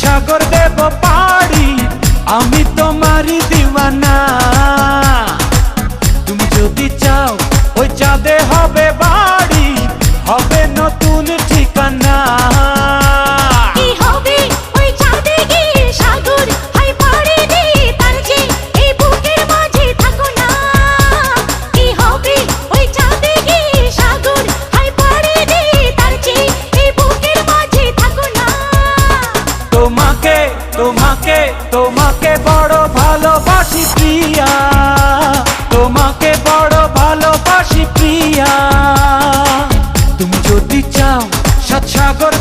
সাগর দেব পাড়ি, আমি তোমারই দিওয়ানা। তুমি যদি চাও ওই চাঁদে হবে বাড়ি, হবে নতুন ঠিকানা। তোমাকে তোমাকে তোমাকে বড় ভালোবাসি প্রিয়া, তোমাকে বড় ভালোবাসি প্রিয়া। তুমি যদি চাও সাত সাগর